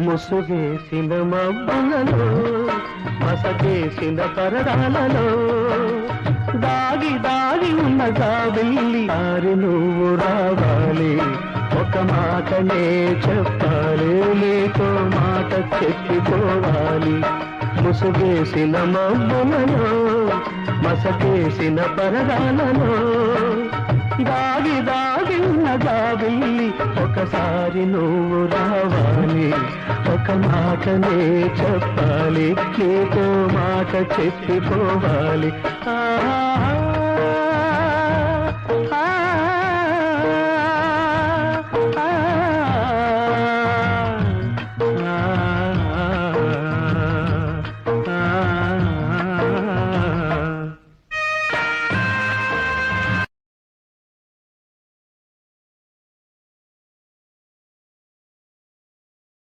ముసుగేసిన మబ్బులలో మసకేసిన పరదాలలో దాగి దాగి ఉన్న జాబిల్లి ఆరి నువ్వు రావాలి ఒక మాటనే చెప్పాలి నీతో మాట చెప్పిపోవాలి ముసుగేసిన మబ్బులలో మసకేసిన పరదాలలో దాగి దాగి ఉన్న జాబిల్లి ఒకసారి నువ్వు రావాలి ఒక మాటనే చెప్పాలి నీతో మాట చెప్పిపోవాలి.